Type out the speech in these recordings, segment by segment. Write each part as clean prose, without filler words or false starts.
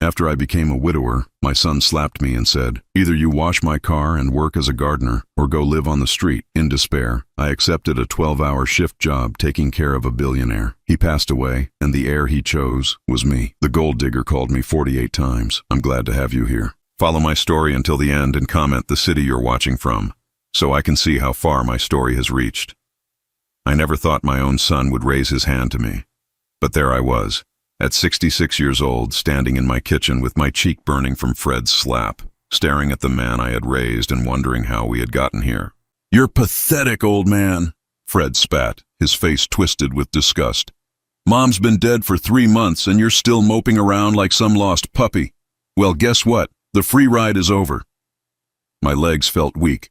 After I became a widower, my son slapped me and said, "Either you wash my car and work as a gardener, or go live on the street." In despair, I accepted a 12-hour shift job taking care of a billionaire. He passed away, and the heir he chose was me. The gold digger called me 48 times. I'm glad to have you here. Follow my story until the end and comment the city you're watching from, so I can see how far my story has reached. I never thought my own son would raise his hand to me. But there I was, at 66 years old, standing in my kitchen with my cheek burning from Fred's slap, staring at the man I had raised and wondering how we had gotten here. "You're pathetic, old man," Fred spat, his face twisted with disgust. "Mom's been dead for 3 months and you're still moping around like some lost puppy. Well, guess what? The free ride is over." My legs felt weak.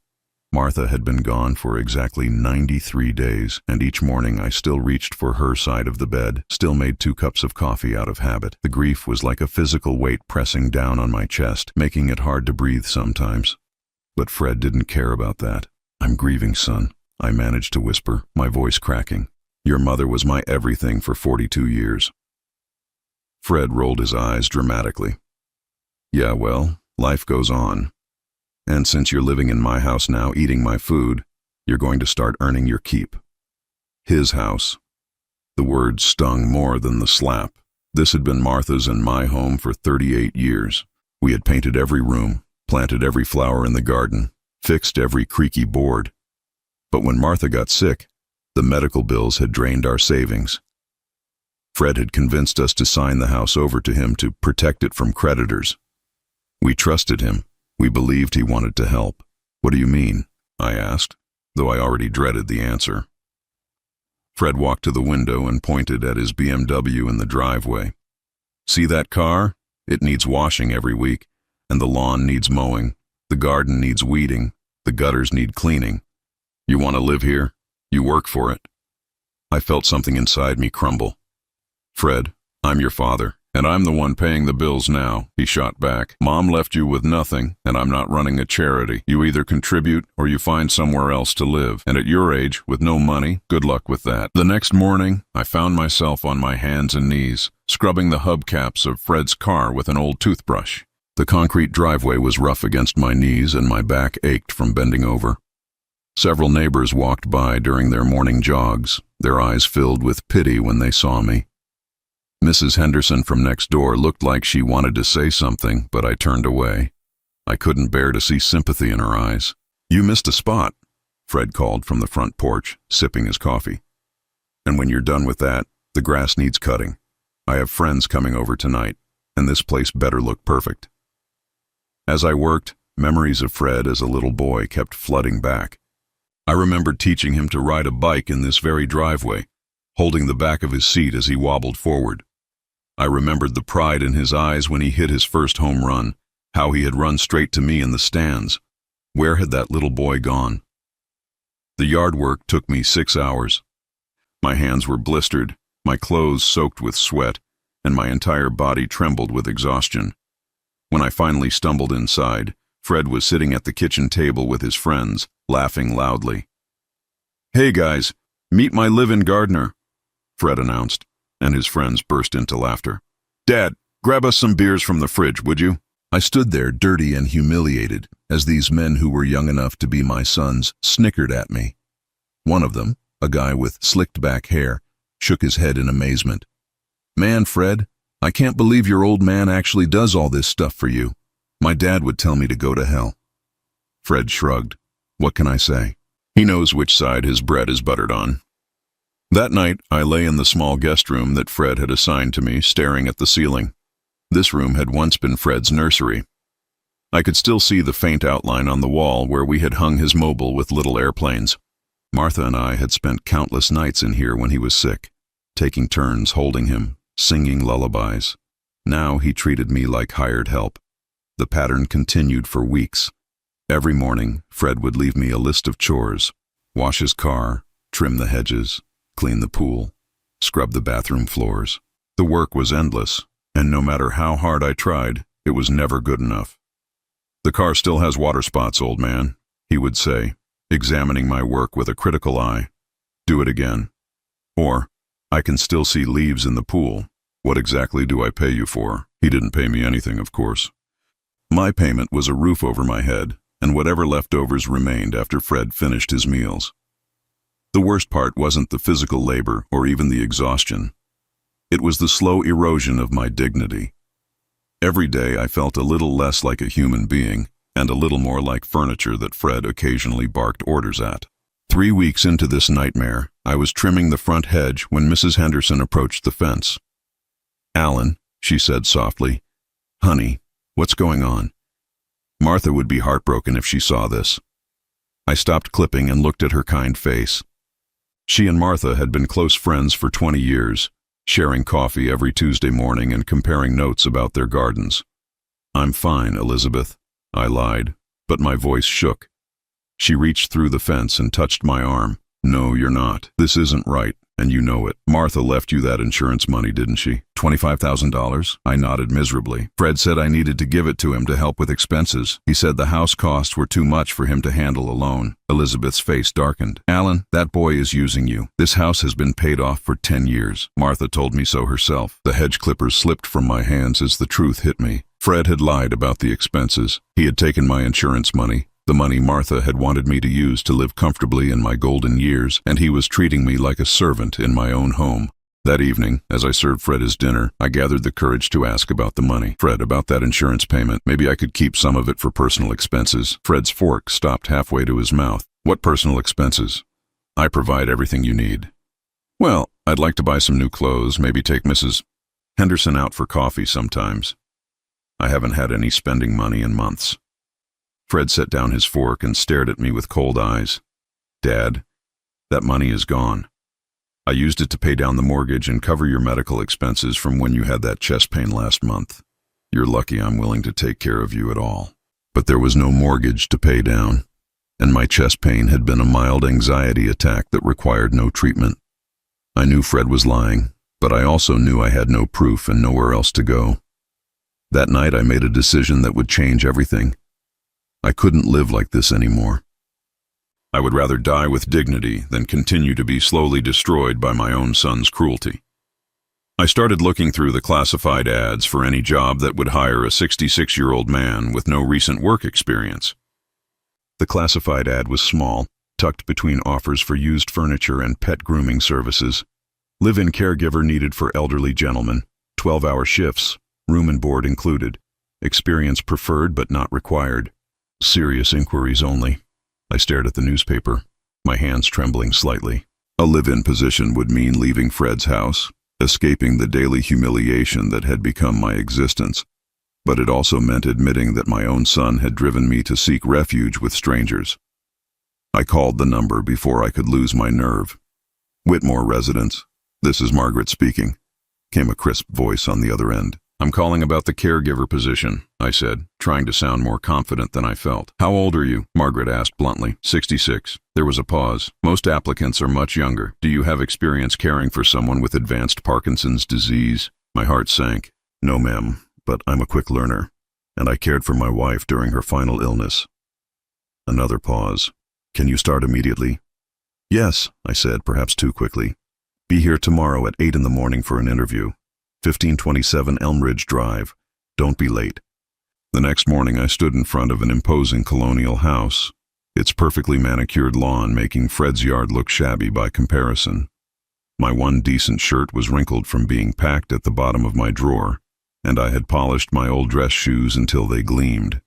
Martha had been gone for exactly 93 days, and each morning I still reached for her side of the bed, still made 2 cups of coffee out of habit. The grief was like a physical weight pressing down on my chest, making it hard to breathe sometimes. But Fred didn't care about that. "I'm grieving, son," I managed to whisper, my voice cracking. "Your mother was my everything for 42 years. Fred rolled his eyes dramatically. "Yeah, well, life goes on. And since you're living in my house now, eating my food, you're going to start earning your keep." His house. The word stung more than the slap. This had been Martha's and my home for 38 years. We had painted every room, planted every flower in the garden, fixed every creaky board. But when Martha got sick, the medical bills had drained our savings. Fred had convinced us to sign the house over to him to protect it from creditors. We trusted him. We believed he wanted to help. "What do you mean?" I asked, though I already dreaded the answer. Fred walked to the window and pointed at his BMW in the driveway. "See that car? It needs washing every week, and the lawn needs mowing, the garden needs weeding, the gutters need cleaning. You want to live here? You work for it." I felt something inside me crumble. "Fred, I'm your father, and I'm the one paying the bills now," he shot back. "Mom left you with nothing, and I'm not running a charity. You either contribute or you find somewhere else to live. And at your age, with no money, good luck with that." The next morning, I found myself on my hands and knees, scrubbing the hubcaps of Fred's car with an old toothbrush. The concrete driveway was rough against my knees, and my back ached from bending over. Several neighbors walked by during their morning jogs, their eyes filled with pity when they saw me. Mrs. Henderson from next door looked like she wanted to say something, but I turned away. I couldn't bear to see sympathy in her eyes. "You missed a spot," Fred called from the front porch, sipping his coffee. "And when you're done with that, the grass needs cutting. I have friends coming over tonight, and this place better look perfect." As I worked, memories of Fred as a little boy kept flooding back. I remembered teaching him to ride a bike in this very driveway, holding the back of his seat as he wobbled forward. I remembered the pride in his eyes when he hit his first home run, how he had run straight to me in the stands. Where had that little boy gone? The yard work took me 6 hours. My hands were blistered, my clothes soaked with sweat, and my entire body trembled with exhaustion. When I finally stumbled inside, Fred was sitting at the kitchen table with his friends, laughing loudly. "Hey guys, meet my live-in gardener," Fred announced, and his friends burst into laughter. "Dad, grab us some beers from the fridge, would you?" I stood there dirty and humiliated as these men who were young enough to be my sons snickered at me. One of them, a guy with slicked back hair, shook his head in amazement. "Man, Fred, I can't believe your old man actually does all this stuff for you. My dad would tell me to go to hell." Fred shrugged. What can I say? He knows which side his bread is buttered on. That night, I lay in the small guest room that Fred had assigned to me, staring at the ceiling. This room had once been Fred's nursery. I could still see the faint outline on the wall where we had hung his mobile with little airplanes. Martha and I had spent countless nights in here when he was sick, taking turns holding him, singing lullabies. Now he treated me like hired help. The pattern continued for weeks. Every morning, Fred would leave me a list of chores: wash his car, trim the hedges, clean the pool, scrub the bathroom floors. The work was endless, and no matter how hard I tried, it was never good enough. "The car still has water spots, old man," he would say, examining my work with a critical eye. "Do it again." Or, "I can still see leaves in the pool. What exactly do I pay you for?" He didn't pay me anything, of course. My payment was a roof over my head, and whatever leftovers remained after Fred finished his meals. The worst part wasn't the physical labor or even the exhaustion. It was the slow erosion of my dignity. Every day I felt a little less like a human being, and a little more like furniture that Fred occasionally barked orders at. 3 weeks into this nightmare, I was trimming the front hedge when Mrs. Henderson approached the fence. "Alan," she said softly, "honey, what's going on?" Martha would be heartbroken if she saw this. I stopped clipping and looked at her kind face. She and Martha had been close friends for 20 years, sharing coffee every Tuesday morning and comparing notes about their gardens. "I'm fine, Elizabeth," I lied, but my voice shook. She reached through the fence and touched my arm. "No, you're not. This isn't right, and you know it. Martha left you that insurance money, didn't she? $25,000? I nodded miserably. "Fred said I needed to give it to him to help with expenses. He said the house costs were too much for him to handle alone." Elizabeth's face darkened. "Alan, that boy is using you. This house has been paid off for 10 years. Martha told me so herself." The hedge clippers slipped from my hands as the truth hit me. Fred had lied about the expenses. He had taken my insurance money, the money Martha had wanted me to use to live comfortably in my golden years, and he was treating me like a servant in my own home. That evening, as I served Fred his dinner, I gathered the courage to ask about the money. "Fred, about that insurance payment, maybe I could keep some of it for personal expenses." Fred's fork stopped halfway to his mouth. "What personal expenses?" "I provide everything you need." "Well, I'd like to buy some new clothes, maybe take Mrs. Henderson out for coffee sometimes. I haven't had any spending money in months." Fred set down his fork and stared at me with cold eyes. "Dad, that money is gone. I used it to pay down the mortgage and cover your medical expenses from when you had that chest pain last month. You're lucky I'm willing to take care of you at all." But there was no mortgage to pay down, and my chest pain had been a mild anxiety attack that required no treatment. I knew Fred was lying, but I also knew I had no proof and nowhere else to go. That night I made a decision that would change everything. I couldn't live like this anymore. I would rather die with dignity than continue to be slowly destroyed by my own son's cruelty. I started looking through the classified ads for any job that would hire a 66-year-old man with no recent work experience. The classified ad was small, tucked between offers for used furniture and pet grooming services. Live-in caregiver needed for elderly gentlemen, 12-hour shifts, room and board included. Experience preferred but not required. Serious inquiries only. I stared at the newspaper, my hands trembling slightly. A live-in position would mean leaving Fred's house, escaping the daily humiliation that had become my existence. But it also meant admitting that my own son had driven me to seek refuge with strangers. I called the number before I could lose my nerve. "Whitmore residence. This is Margaret speaking," came a crisp voice on the other end. "I'm calling about the caregiver position," I said, trying to sound more confident than I felt. "How old are you?" Margaret asked bluntly. 66. There was a pause. "Most applicants are much younger. Do you have experience caring for someone with advanced Parkinson's disease?" My heart sank. "No, ma'am, but I'm a quick learner, and I cared for my wife during her final illness." Another pause. "Can you start immediately?" "Yes," I said, perhaps too quickly. "Be here tomorrow at 8 in the morning for an interview. 1527 Elm Ridge Drive. Don't be late." The next morning I stood in front of an imposing colonial house, its perfectly manicured lawn making Fred's yard look shabby by comparison. My one decent shirt was wrinkled from being packed at the bottom of my drawer, and I had polished my old dress shoes until they gleamed.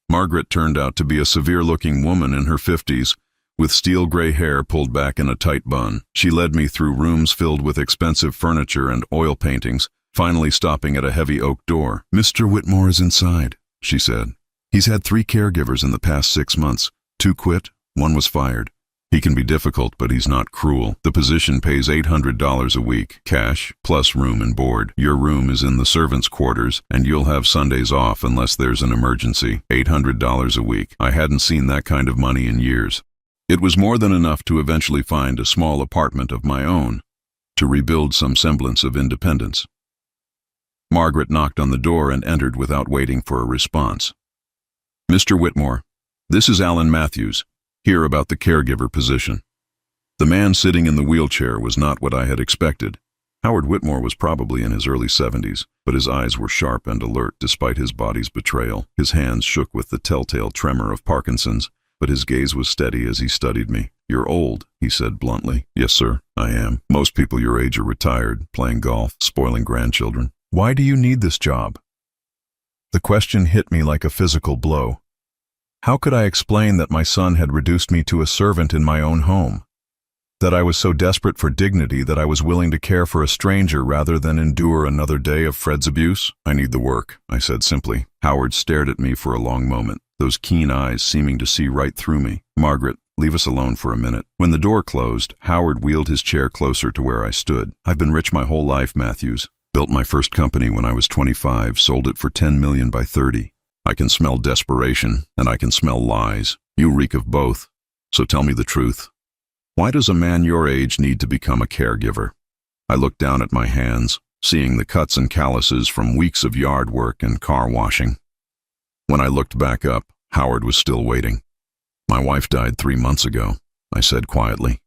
Margaret turned out to be a severe-looking woman in her 50s, with steel gray hair pulled back in a tight bun. She led me through rooms filled with expensive furniture and oil paintings, finally stopping at a heavy oak door. "Mr. Whitmore is inside," she said. "He's had 3 caregivers in the past 6 months. 2 quit, 1 was fired. He can be difficult, but he's not cruel. The position pays $800 a week, cash, plus room and board. Your room is in the servants' quarters, and you'll have Sundays off unless there's an emergency. $800 a week. I hadn't seen that kind of money in years. It was more than enough to eventually find a small apartment of my own, to rebuild some semblance of independence. Margaret knocked on the door and entered without waiting for a response. "Mr. Whitmore, this is Alan Matthews, here about the caregiver position." The man sitting in the wheelchair was not what I had expected. Howard Whitmore was probably in his early 70s, but his eyes were sharp and alert despite his body's betrayal. His hands shook with the telltale tremor of Parkinson's, but his gaze was steady as he studied me. "You're old," he said bluntly. "Yes, sir, I am. Most people your age are retired, playing golf, spoiling grandchildren. Why do you need this job?" The question hit me like a physical blow. How could I explain that my son had reduced me to a servant in my own home? That I was so desperate for dignity that I was willing to care for a stranger rather than endure another day of Fred's abuse? "I need the work," I said simply. Howard stared at me for a long moment, those keen eyes seeming to see right through me. "Margaret, leave us alone for a minute." When the door closed, Howard wheeled his chair closer to where I stood. "I've been rich my whole life, Matthews. Built my first company when I was 25, sold it for $10 million by 30. I can smell desperation, and I can smell lies. You reek of both. So tell me the truth. Why does a man your age need to become a caregiver?" I looked down at my hands, seeing the cuts and calluses from weeks of yard work and car washing. When I looked back up, Howard was still waiting. "My wife died 3 months ago," I said quietly.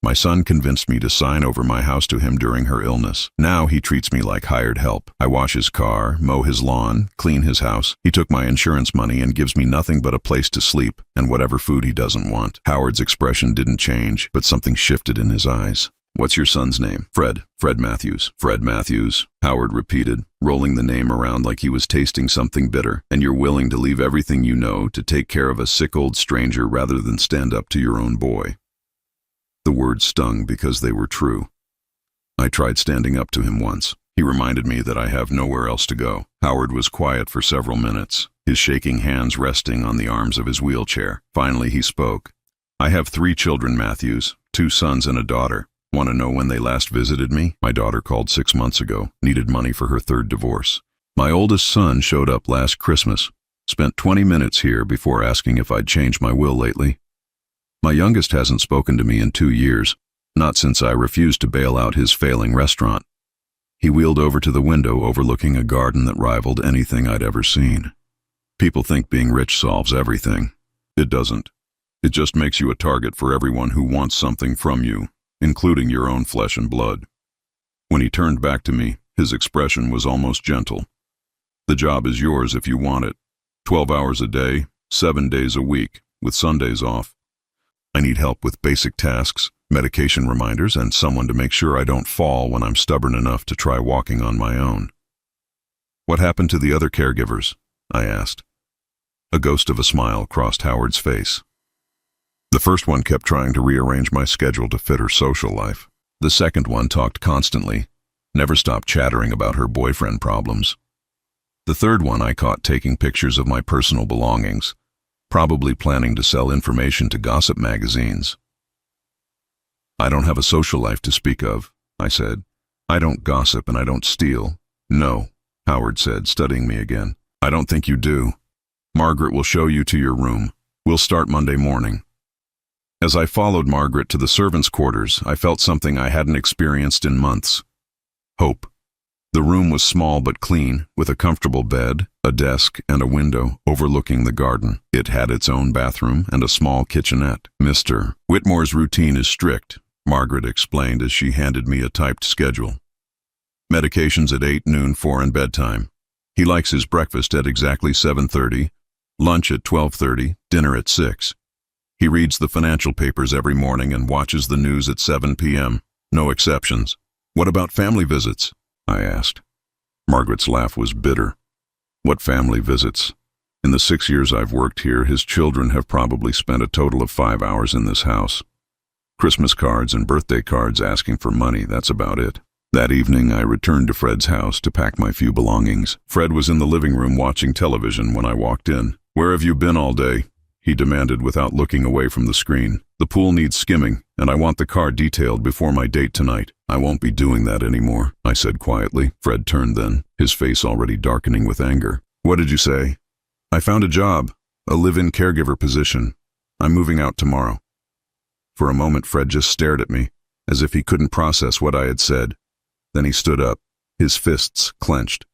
"My son convinced me to sign over my house to him during her illness. Now he treats me like hired help. I wash his car, mow his lawn, clean his house. He took my insurance money and gives me nothing but a place to sleep and whatever food he doesn't want." Howard's expression didn't change, but something shifted in his eyes. "What's your son's name?" "Fred. Fred Matthews." "Fred Matthews," Howard repeated, rolling the name around like he was tasting something bitter. "And you're willing to leave everything you know to take care of a sick old stranger rather than stand up to your own boy." The words stung because they were true. I tried standing up to him once. He reminded me that I have nowhere else to go. Howard was quiet for several minutes, his shaking hands resting on the arms of his wheelchair. Finally he spoke. "I have 3 children, Matthews, 2 sons and a daughter. Want to know when they last visited me? My daughter called 6 months ago, needed money for her 3rd divorce. My oldest son showed up last Christmas, spent 20 minutes here before asking if I'd changed my will lately. My youngest hasn't spoken to me in 2 years, not since I refused to bail out his failing restaurant." He wheeled over to the window overlooking a garden that rivaled anything I'd ever seen. "People think being rich solves everything. It doesn't. It just makes you a target for everyone who wants something from you, including your own flesh and blood." When he turned back to me, his expression was almost gentle. "The job is yours if you want it. 12 hours a day, 7 days a week, with Sundays off. I need help with basic tasks, medication reminders, and someone to make sure I don't fall when I'm stubborn enough to try walking on my own." "What happened to the other caregivers?" I asked. A ghost of a smile crossed Howard's face. "The first one kept trying to rearrange my schedule to fit her social life. The second one talked constantly, never stopped chattering about her boyfriend problems. The third one I caught taking pictures of my personal belongings, probably planning to sell information to gossip magazines." "I don't have a social life to speak of," I said. "I don't gossip and I don't steal." "No," Howard said, studying me again. "I don't think you do. Margaret will show you to your room. We'll start Monday morning." As I followed Margaret to the servants' quarters, I felt something I hadn't experienced in months. Hope. The room was small but clean, with a comfortable bed, a desk, and a window overlooking the garden. It had its own bathroom and a small kitchenette. "Mr. Whitmore's routine is strict," Margaret explained as she handed me a typed schedule. "Medications at 8, noon, 4, and bedtime. He likes his breakfast at exactly 7:30, lunch at 12:30, dinner at 6. He reads the financial papers every morning and watches the news at 7 p.m. No exceptions." "What about family visits?" I asked. Margaret's laugh was bitter. "What family visits? In the 6 years I've worked here, his children have probably spent a total of 5 hours in this house. Christmas cards and birthday cards asking for money, that's about it." That evening, I returned to Fred's house to pack my few belongings. Fred was in the living room watching television when I walked in. "Where have you been all day?" he demanded without looking away from the screen. "The pool needs skimming, and I want the car detailed before my date tonight." "I won't be doing that anymore," I said quietly. Fred turned then, his face already darkening with anger. "What did you say?" "I found a job, a live-in caregiver position. I'm moving out tomorrow." For a moment, Fred just stared at me, as if he couldn't process what I had said. Then he stood up, his fists clenched.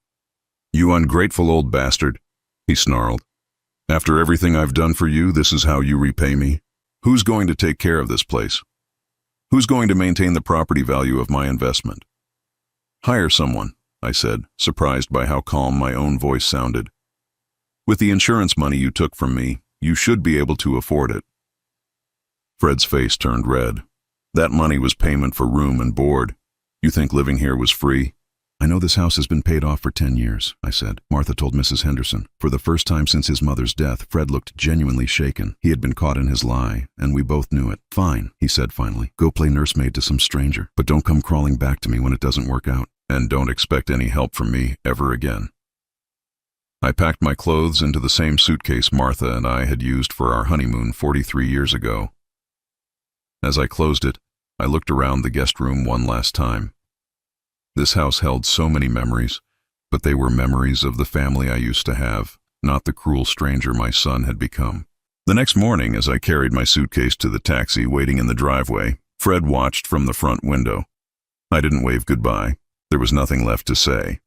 "You ungrateful old bastard," he snarled. "After everything I've done for you, this is how you repay me? Who's going to take care of this place? Who's going to maintain the property value of my investment? Hire someone, I said, surprised by how calm my own voice sounded. With the insurance money you took from me, you should be able to afford it. Fred's face turned red. That money was payment for room and board. You think living here was free? I know this house has been paid off for 10 years, I said. Martha told Mrs. Henderson. For the first time since his mother's death, Fred looked genuinely shaken. He had been caught in his lie, and we both knew it. Fine, he said finally. Go play nursemaid to some stranger, but don't come crawling back to me when it doesn't work out. And don't expect any help from me ever again. I packed my clothes into the same suitcase Martha and I had used for our honeymoon 43 years ago. As I closed it, I looked around the guest room one last time. This house held so many memories, but they were memories of the family I used to have, not the cruel stranger my son had become. The next morning, as I carried my suitcase to the taxi waiting in the driveway, Fred watched from the front window. I didn't wave goodbye. There was nothing left to say.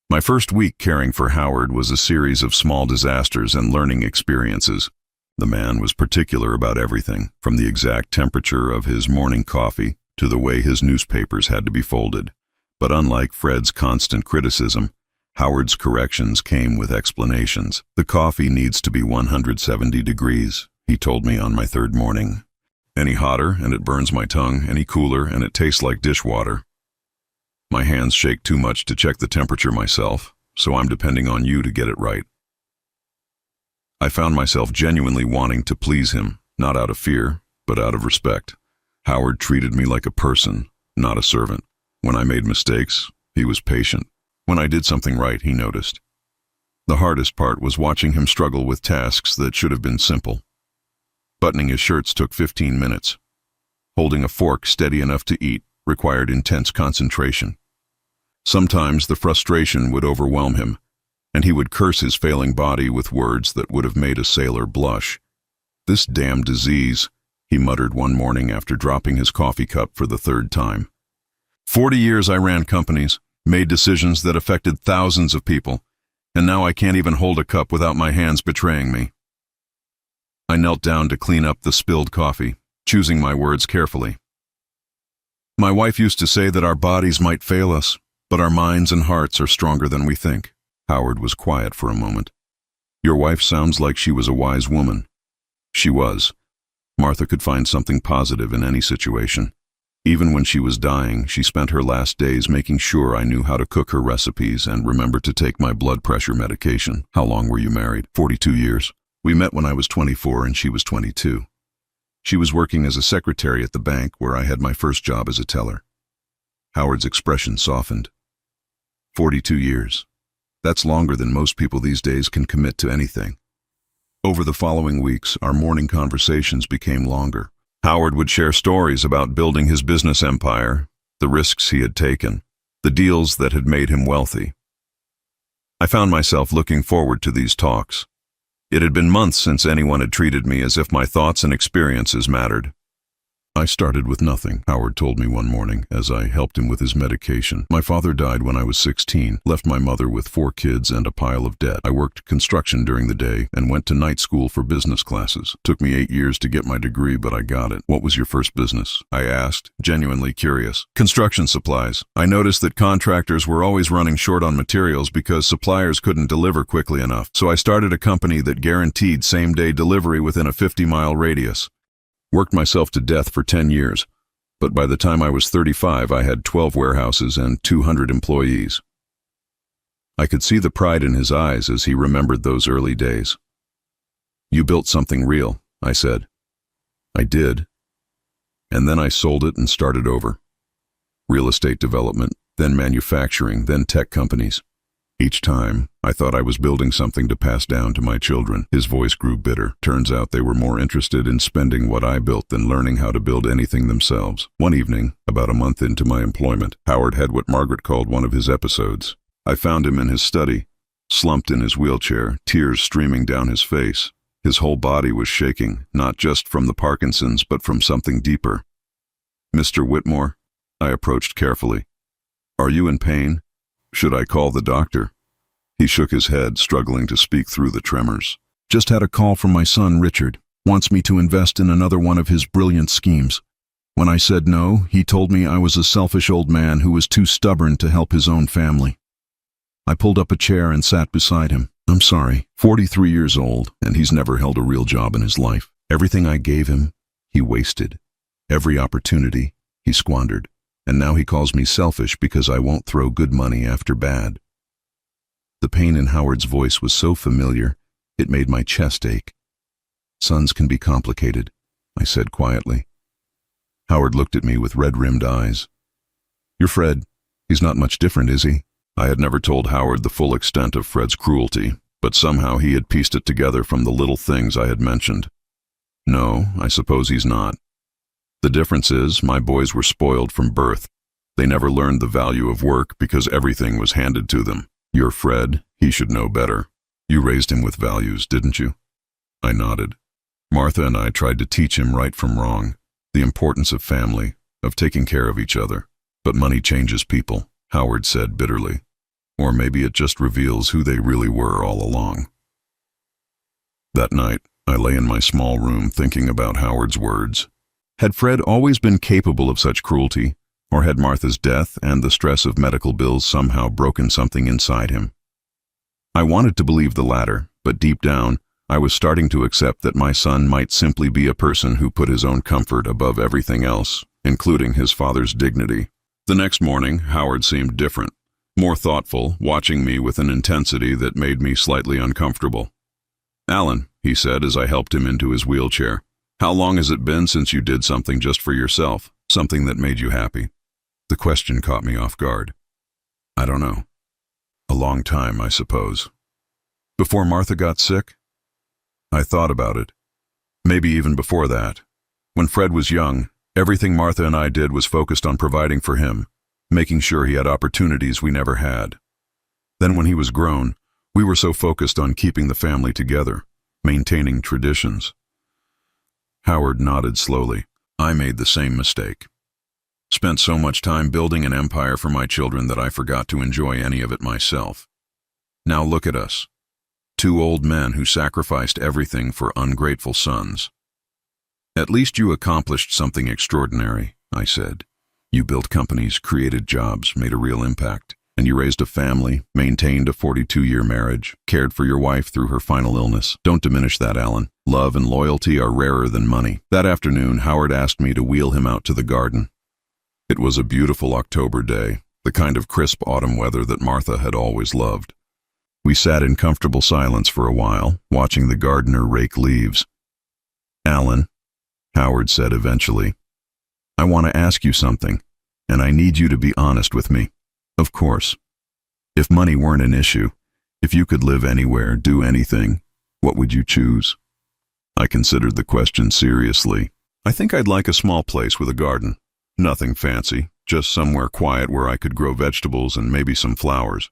My first week caring for Howard was a series of small disasters and learning experiences. The man was particular about everything, from the exact temperature of his morning coffee to the way his newspapers had to be folded. But unlike Fred's constant criticism, Howard's corrections came with explanations. The coffee needs to be 170 degrees, he told me on my third morning. Any hotter and it burns my tongue, any cooler and it tastes like dishwater. My hands shake too much to check the temperature myself, so I'm depending on you to get it right. I found myself genuinely wanting to please him, not out of fear, but out of respect. Howard treated me like a person, not a servant. When I made mistakes, he was patient. When I did something right, he noticed. The hardest part was watching him struggle with tasks that should have been simple. Buttoning his shirts took 15 minutes. Holding a fork steady enough to eat required intense concentration. Sometimes the frustration would overwhelm him, and he would curse his failing body with words that would have made a sailor blush. "This damn disease," he muttered one morning after dropping his coffee cup for the third time. 40 years I ran companies, made decisions that affected thousands of people, and now I can't even hold a cup without my hands betraying me. I knelt down to clean up the spilled coffee, choosing my words carefully. My wife used to say that our bodies might fail us, but our minds and hearts are stronger than we think. Howard was quiet for a moment. Your wife sounds like she was a wise woman. She was. Martha could find something positive in any situation. Even when she was dying, she spent her last days making sure I knew how to cook her recipes and remember to take my blood pressure medication. How long were you married? 42 years. We met when I was 24 and she was 22. She was working as a secretary at the bank where I had my first job as a teller. Howard's expression softened. 42 years. That's longer than most people these days can commit to anything. Over the following weeks, our morning conversations became longer. Howard would share stories about building his business empire, the risks he had taken, the deals that had made him wealthy. I found myself looking forward to these talks. It had been months since anyone had treated me as if my thoughts and experiences mattered. I started with nothing, Howard told me one morning as I helped him with his medication. My father died when I was 16, left my mother with 4 kids and a pile of debt. I worked construction during the day and went to night school for business classes. Took me 8 years to get my degree, but I got it. What was your first business? I asked, genuinely curious. Construction supplies. I noticed that contractors were always running short on materials because suppliers couldn't deliver quickly enough. So I started a company that guaranteed same-day delivery within a 50-mile radius. Worked myself to death for 10 years, but by the time I was 35, I had 12 warehouses and 200 employees. I could see the pride in his eyes as he remembered those early days. You built something real, I said. I did. And then I sold it and started over. Real estate development, then manufacturing, then tech companies. Each time, I thought I was building something to pass down to my children. His voice grew bitter. Turns out they were more interested in spending what I built than learning how to build anything themselves. One evening, about a month into my employment, Howard had what Margaret called one of his episodes. I found him in his study, slumped in his wheelchair, tears streaming down his face. His whole body was shaking, not just from the Parkinson's, but from something deeper. Mr. Whitmore, I approached carefully. Are you in pain? Should I call the doctor? He shook his head, struggling to speak through the tremors. Just had a call from my son, Richard. Wants me to invest in another one of his brilliant schemes. When I said no, he told me I was a selfish old man who was too stubborn to help his own family. I pulled up a chair and sat beside him. I'm sorry, 43 years old, and he's never held a real job in his life. Everything I gave him, he wasted. Every opportunity, he squandered. And now he calls me selfish because I won't throw good money after bad. The pain in Howard's voice was so familiar, it made my chest ache. Sons can be complicated, I said quietly. Howard looked at me with red-rimmed eyes. You're Fred. He's not much different, is he? I had never told Howard the full extent of Fred's cruelty, but somehow he had pieced it together from the little things I had mentioned. No, I suppose he's not. The difference is, my boys were spoiled from birth. They never learned the value of work because everything was handed to them. You're Fred, he should know better. You raised him with values, didn't you? I nodded. Martha and I tried to teach him right from wrong, the importance of family, of taking care of each other. But money changes people, Howard said bitterly. Or maybe it just reveals who they really were all along. That night, I lay in my small room thinking about Howard's words. Had Fred always been capable of such cruelty, or had Martha's death and the stress of medical bills somehow broken something inside him? I wanted to believe the latter, but deep down, I was starting to accept that my son might simply be a person who put his own comfort above everything else, including his father's dignity. The next morning, Howard seemed different, more thoughtful, watching me with an intensity that made me slightly uncomfortable. Alan, he said as I helped him into his wheelchair, how long has it been since you did something just for yourself, something that made you happy? The question caught me off guard. I don't know. A long time, I suppose. Before Martha got sick? I thought about it. Maybe even before that. When Fred was young, everything Martha and I did was focused on providing for him, making sure he had opportunities we never had. Then when he was grown, we were so focused on keeping the family together, maintaining traditions. Howard nodded slowly. I made the same mistake. Spent so much time building an empire for my children that I forgot to enjoy any of it myself. Now look at us. Two old men who sacrificed everything for ungrateful sons. At least you accomplished something extraordinary, I said. You built companies, created jobs, made a real impact. And you raised a family, maintained a 42-year marriage, cared for your wife through her final illness. Don't diminish that, Alan. Love and loyalty are rarer than money. That afternoon, Howard asked me to wheel him out to the garden. It was a beautiful October day, the kind of crisp autumn weather that Martha had always loved. We sat in comfortable silence for a while, watching the gardener rake leaves. Alan, Howard said eventually, I want to ask you something, and I need you to be honest with me. Of course. If money weren't an issue, if you could live anywhere, do anything, what would you choose? I considered the question seriously. I think I'd like a small place with a garden. Nothing fancy, just somewhere quiet where I could grow vegetables and maybe some flowers.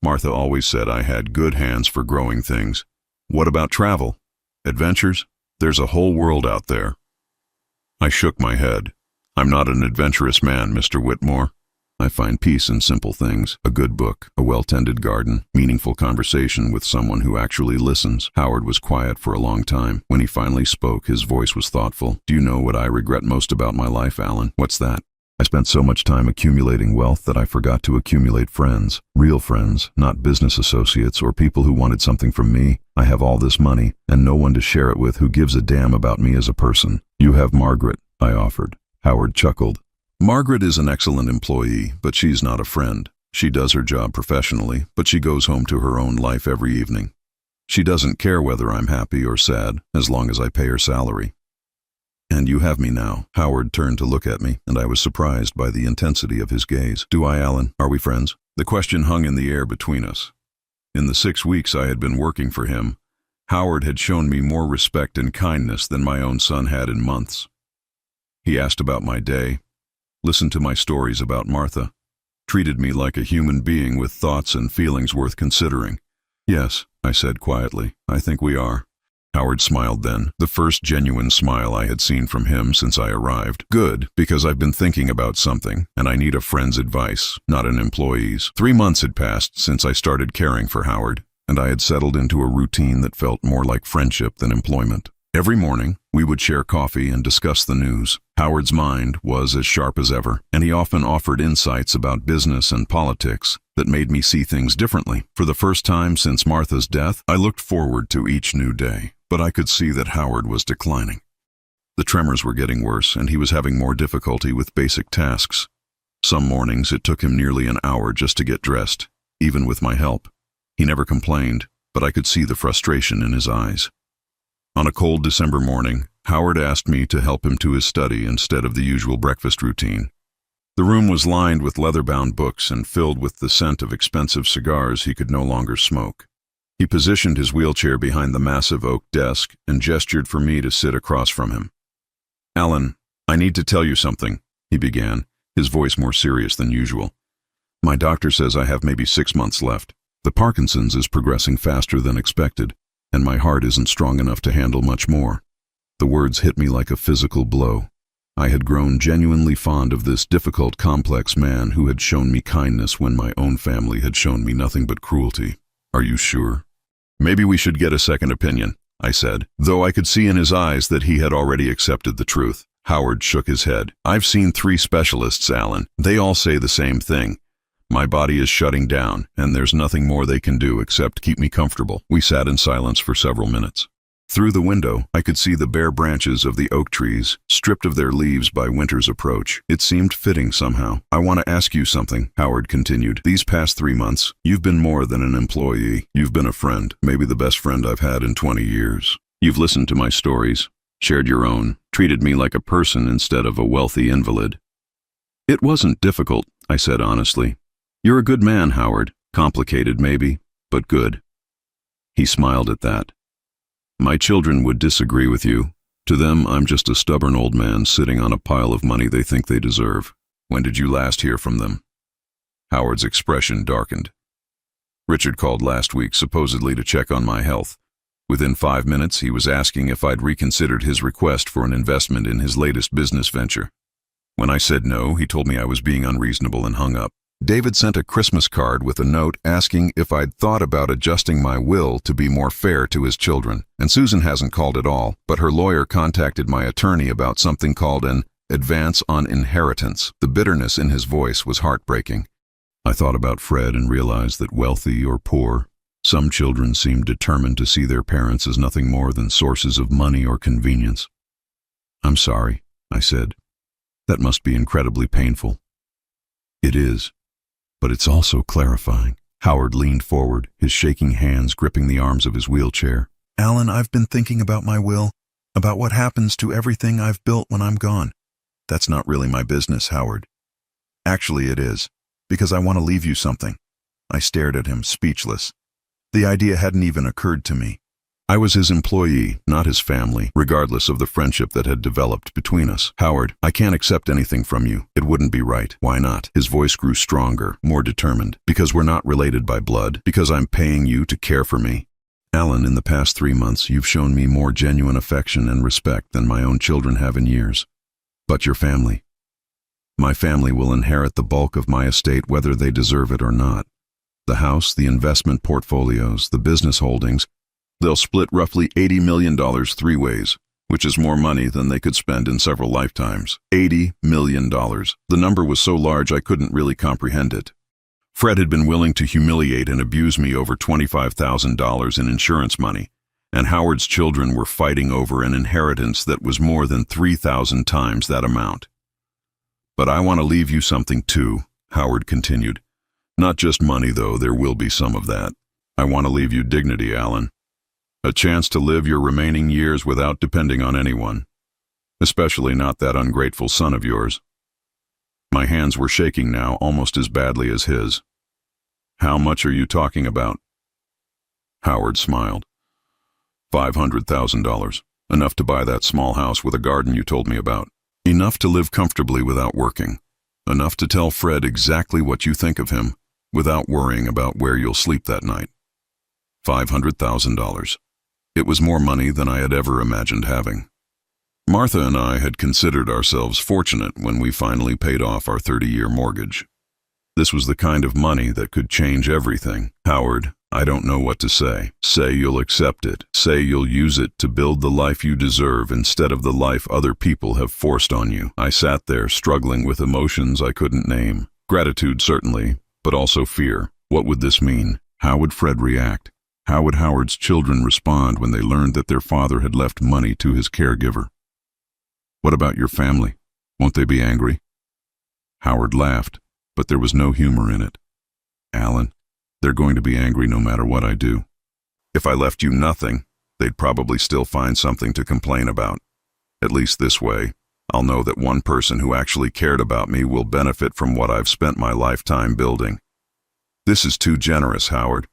Martha always said I had good hands for growing things. What about travel? Adventures? There's a whole world out there. I shook my head. I'm not an adventurous man, Mr. Whitmore. I find peace in simple things, a good book, a well-tended garden, meaningful conversation with someone who actually listens. Howard was quiet for a long time. When he finally spoke, his voice was thoughtful. Do you know what I regret most about my life, Alan? What's that? I spent so much time accumulating wealth that I forgot to accumulate friends. Real friends, not business associates or people who wanted something from me. I have all this money, and no one to share it with who gives a damn about me as a person. You have Margaret, I offered. Howard chuckled. Margaret is an excellent employee, but she's not a friend. She does her job professionally, but she goes home to her own life every evening. She doesn't care whether I'm happy or sad, as long as I pay her salary. And you have me now. Howard turned to look at me, and I was surprised by the intensity of his gaze. Do I, Alan? Are we friends? The question hung in the air between us. In the 6 weeks I had been working for him, Howard had shown me more respect and kindness than my own son had in months. He asked about my day, listened to my stories about Martha, treated me like a human being with thoughts and feelings worth considering. Yes, I said quietly, I think we are. Howard smiled then, the first genuine smile I had seen from him since I arrived. Good, because I've been thinking about something, and I need a friend's advice, not an employee's. 3 months had passed since I started caring for Howard, and I had settled into a routine that felt more like friendship than employment. Every morning, we would share coffee and discuss the news. Howard's mind was as sharp as ever, and he often offered insights about business and politics that made me see things differently. For the first time since Martha's death, I looked forward to each new day, but I could see that Howard was declining. The tremors were getting worse, and he was having more difficulty with basic tasks. Some mornings it took him nearly an hour just to get dressed, even with my help. He never complained, but I could see the frustration in his eyes. On a cold December morning, Howard asked me to help him to his study instead of the usual breakfast routine. The room was lined with leather-bound books and filled with the scent of expensive cigars he could no longer smoke. He positioned his wheelchair behind the massive oak desk and gestured for me to sit across from him. "Alan, I need to tell you something," he began, his voice more serious than usual. "My doctor says I have maybe 6 months left. The Parkinson's is progressing faster than expected, and my heart isn't strong enough to handle much more." The words hit me like a physical blow. I had grown genuinely fond of this difficult, complex man who had shown me kindness when my own family had shown me nothing but cruelty. "Are you sure?" "Maybe we should get a second opinion," I said, though I could see in his eyes that he had already accepted the truth. Howard shook his head. "I've seen 3 specialists, Alan. They all say the same thing. My body is shutting down, and there's nothing more they can do except keep me comfortable." We sat in silence for several minutes. Through the window, I could see the bare branches of the oak trees, stripped of their leaves by winter's approach. It seemed fitting somehow. "I want to ask you something," Howard continued. "These past 3 months, you've been more than an employee. You've been a friend, maybe the best friend I've had in 20 years. You've listened to my stories, shared your own, treated me like a person instead of a wealthy invalid." "It wasn't difficult," I said honestly. "You're a good man, Howard. Complicated, maybe, but good." He smiled at that. "My children would disagree with you. To them, I'm just a stubborn old man sitting on a pile of money they think they deserve. When did you last hear from them?" Howard's expression darkened. "Richard called last week, supposedly to check on my health. Within 5 minutes, he was asking if I'd reconsidered his request for an investment in his latest business venture. When I said no, he told me I was being unreasonable and hung up. David sent a Christmas card with a note asking if I'd thought about adjusting my will to be more fair to his children. And Susan hasn't called at all, but her lawyer contacted my attorney about something called an advance on inheritance." The bitterness in his voice was heartbreaking. I thought about Fred and realized that wealthy or poor, some children seem determined to see their parents as nothing more than sources of money or convenience. "I'm sorry," I said. "That must be incredibly painful." "It is. But it's also clarifying." Howard leaned forward, his shaking hands gripping the arms of his wheelchair. "Alan, I've been thinking about my will, about what happens to everything I've built when I'm gone. That's not really my business, Howard. Actually, it is, because I want to leave you something." I stared at him, speechless. The idea hadn't even occurred to me. I was his employee, not his family, regardless of the friendship that had developed between us. "Howard, I can't accept anything from you. It wouldn't be right." "Why not?" His voice grew stronger, more determined. "Because we're not related by blood. Because I'm paying you to care for me. Alan, in the past 3 months, you've shown me more genuine affection and respect than my own children have in years. But your family. My family will inherit the bulk of my estate whether they deserve it or not. The house, the investment portfolios, the business holdings, they'll split roughly $80 million 3 ways, which is more money than they could spend in several lifetimes. $80 million. The number was so large I couldn't really comprehend it. Fred had been willing to humiliate and abuse me over $25,000 in insurance money, and Howard's children were fighting over an inheritance that was more than 3,000 times that amount. "But I want to leave you something too," Howard continued. "Not just money, though, there will be some of that. I want to leave you dignity, Alan. A chance to live your remaining years without depending on anyone, especially not that ungrateful son of yours." My hands were shaking now almost as badly as his. "How much are you talking about?" Howard smiled. $500,000. Enough to buy that small house with a garden you told me about. Enough to live comfortably without working. Enough to tell Fred exactly what you think of him, without worrying about where you'll sleep that night. $500,000. It was more money than I had ever imagined having. Martha and I had considered ourselves fortunate when we finally paid off our 30-year mortgage. This was the kind of money that could change everything. Howard, I don't know what to say. Say you'll accept it. Say you'll use it to build the life you deserve instead of the life other people have forced on you. I sat there, struggling with emotions I couldn't name. Gratitude, certainly, but also fear. What would this mean? How would Fred react? How would Howard's children respond when they learned that their father had left money to his caregiver? What about your family? Won't they be angry? Howard laughed, but there was no humor in it. Alan, they're going to be angry no matter what I do. If I left you nothing, they'd probably still find something to complain about. At least this way, I'll know that one person who actually cared about me will benefit from what I've spent my lifetime building. This is too generous, Howard.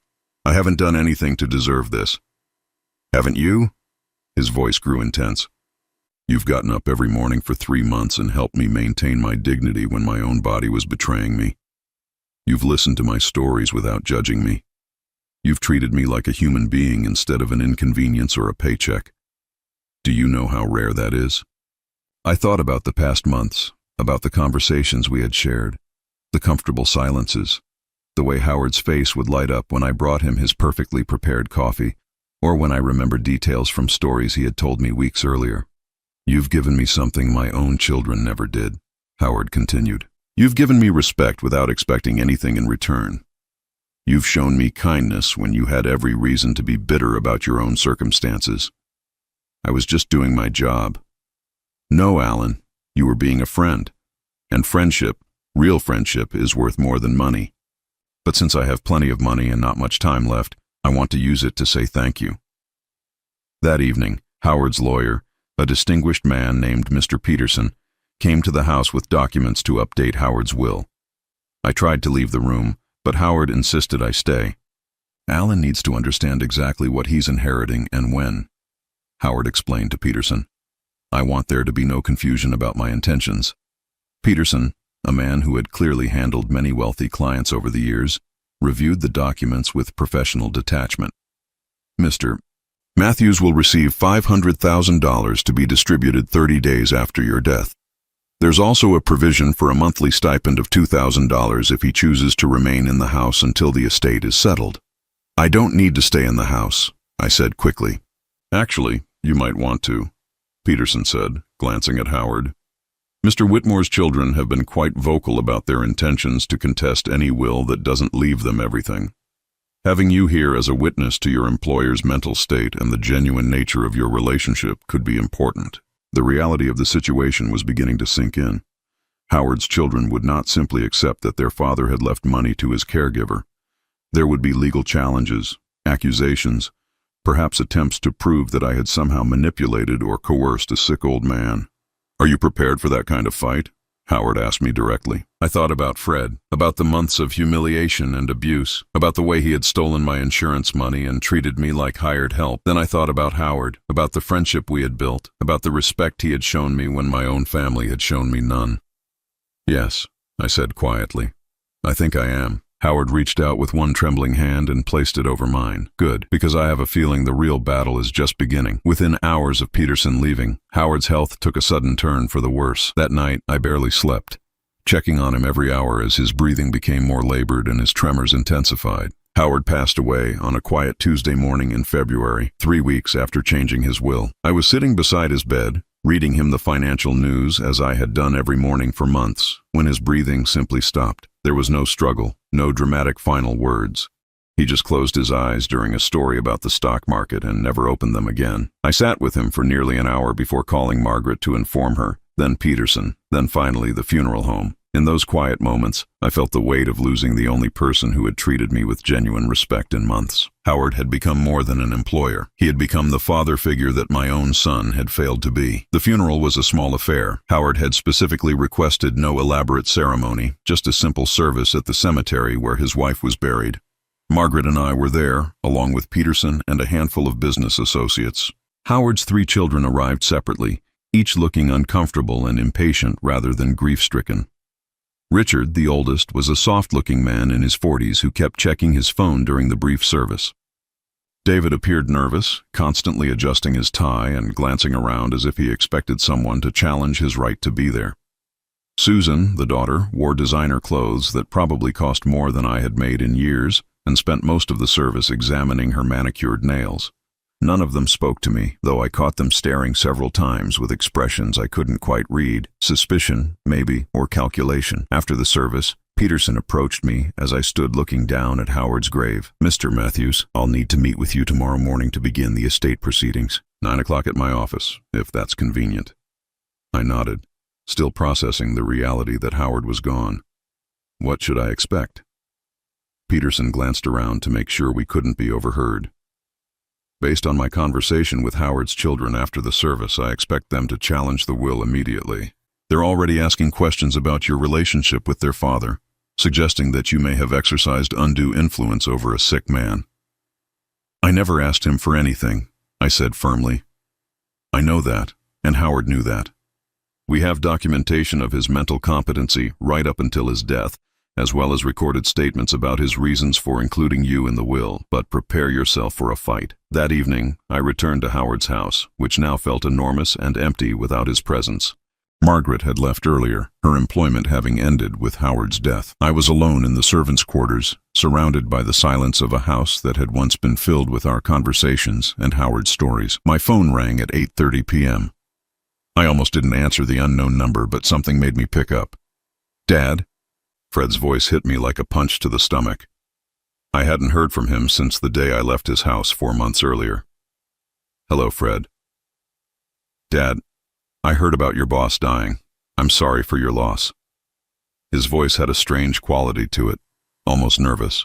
I haven't done anything to deserve this. Haven't you? His voice grew intense. You've gotten up every morning for 3 months and helped me maintain my dignity when my own body was betraying me. You've listened to my stories without judging me. You've treated me like a human being instead of an inconvenience or a paycheck. Do you know how rare that is? I thought about the past months, about the conversations we had shared, the comfortable silences, the way Howard's face would light up when I brought him his perfectly prepared coffee, or when I remembered details from stories he had told me weeks earlier. You've given me something my own children never did, Howard continued. You've given me respect without expecting anything in return. You've shown me kindness when you had every reason to be bitter about your own circumstances. I was just doing my job. No, Alan, you were being a friend. And friendship, real friendship, is worth more than money. But since I have plenty of money and not much time left, I want to use it to say thank you. That evening, Howard's lawyer, a distinguished man named Mr. Peterson, came to the house with documents to update Howard's will. I tried to leave the room, but Howard insisted I stay. Alan needs to understand exactly what he's inheriting and when, Howard explained to Peterson. I want there to be no confusion about my intentions. Peterson, a man who had clearly handled many wealthy clients over the years, reviewed the documents with professional detachment. Mr. Matthews will receive $500,000 to be distributed 30 days after your death. There's also a provision for a monthly stipend of $2,000 if he chooses to remain in the house until the estate is settled. I don't need to stay in the house, I said quickly. Actually, you might want to, Peterson said, glancing at Howard. Mr. Whitmore's children have been quite vocal about their intentions to contest any will that doesn't leave them everything. Having you here as a witness to your employer's mental state and the genuine nature of your relationship could be important. The reality of the situation was beginning to sink in. Howard's children would not simply accept that their father had left money to his caregiver. There would be legal challenges, accusations, perhaps attempts to prove that I had somehow manipulated or coerced a sick old man. Are you prepared for that kind of fight? Howard asked me directly. I thought about Fred, about the months of humiliation and abuse, about the way he had stolen my insurance money and treated me like hired help. Then I thought about Howard, about the friendship we had built, about the respect he had shown me when my own family had shown me none. Yes, I said quietly. I think I am. Howard reached out with one trembling hand and placed it over mine. Good, because I have a feeling the real battle is just beginning. Within hours of Peterson leaving, Howard's health took a sudden turn for the worse. That night, I barely slept, checking on him every hour as his breathing became more labored and his tremors intensified. Howard passed away on a quiet Tuesday morning in February, 3 weeks after changing his will. I was sitting beside his bed, reading him the financial news as I had done every morning for months, when his breathing simply stopped. There was no struggle, no dramatic final words. He just closed his eyes during a story about the stock market and never opened them again. I sat with him for nearly an hour before calling Margaret to inform her, then Peterson, then finally the funeral home. In those quiet moments, I felt the weight of losing the only person who had treated me with genuine respect in months. Howard had become more than an employer. He had become the father figure that my own son had failed to be. The funeral was a small affair. Howard had specifically requested no elaborate ceremony, just a simple service at the cemetery where his wife was buried. Margaret and I were there, along with Peterson and a handful of business associates. Howard's 3 children arrived separately, each looking uncomfortable and impatient rather than grief-stricken. Richard, the oldest, was a soft-looking man in his 40s who kept checking his phone during the brief service. David appeared nervous, constantly adjusting his tie and glancing around as if he expected someone to challenge his right to be there. Susan, the daughter, wore designer clothes that probably cost more than I had made in years and spent most of the service examining her manicured nails. None of them spoke to me, though I caught them staring several times with expressions I couldn't quite read, suspicion, maybe, or calculation. After the service, Peterson approached me as I stood looking down at Howard's grave. "Mr. Matthews, I'll need to meet with you tomorrow morning to begin the estate proceedings. 9 o'clock at my office, if that's convenient." I nodded, still processing the reality that Howard was gone. What should I expect? Peterson glanced around to make sure we couldn't be overheard. "Based on my conversation with Howard's children after the service, I expect them to challenge the will immediately. They're already asking questions about your relationship with their father, suggesting that you may have exercised undue influence over a sick man." "I never asked him for anything," I said firmly. "I know that, and Howard knew that. We have documentation of his mental competency right up until his death, as well as recorded statements about his reasons for including you in the will, but prepare yourself for a fight." That evening, I returned to Howard's house, which now felt enormous and empty without his presence. Margaret had left earlier, her employment having ended with Howard's death. I was alone in the servants' quarters, surrounded by the silence of a house that had once been filled with our conversations and Howard's stories. My phone rang at 8:30 p.m. I almost didn't answer the unknown number, but something made me pick up. "Dad?" Fred's voice hit me like a punch to the stomach. I hadn't heard from him since the day I left his house 4 months earlier. "Hello, Fred." "Dad, I heard about your boss dying. I'm sorry for your loss." His voice had a strange quality to it, almost nervous.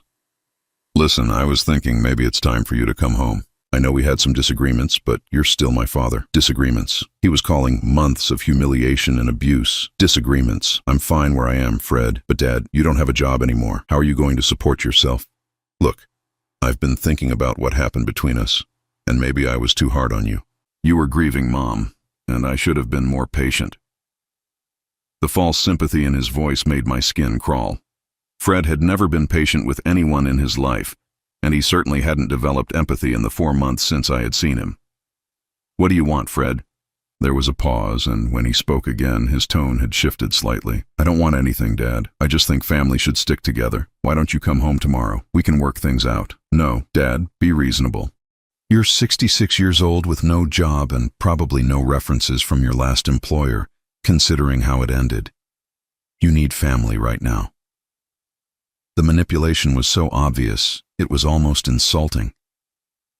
"Listen, I was thinking maybe it's time for you to come home. I know we had some disagreements, but you're still my father." Disagreements. He was calling months of humiliation and abuse disagreements. "I'm fine where I am, Fred, but Dad, you don't have a job anymore. How are you going to support yourself? Look, I've been thinking about what happened between us, and maybe I was too hard on you. You were grieving Mom, and I should have been more patient." The false sympathy in his voice made my skin crawl. Fred had never been patient with anyone in his life, and he certainly hadn't developed empathy in the 4 months since I had seen him. "What do you want, Fred?" There was a pause, and when he spoke again, his tone had shifted slightly. "I don't want anything, Dad. I just think family should stick together. Why don't you come home tomorrow? We can work things out." "No, Dad, be reasonable. You're 66 years old with no job and probably no references from your last employer, considering how it ended. You need family right now." The manipulation was so obvious, it was almost insulting.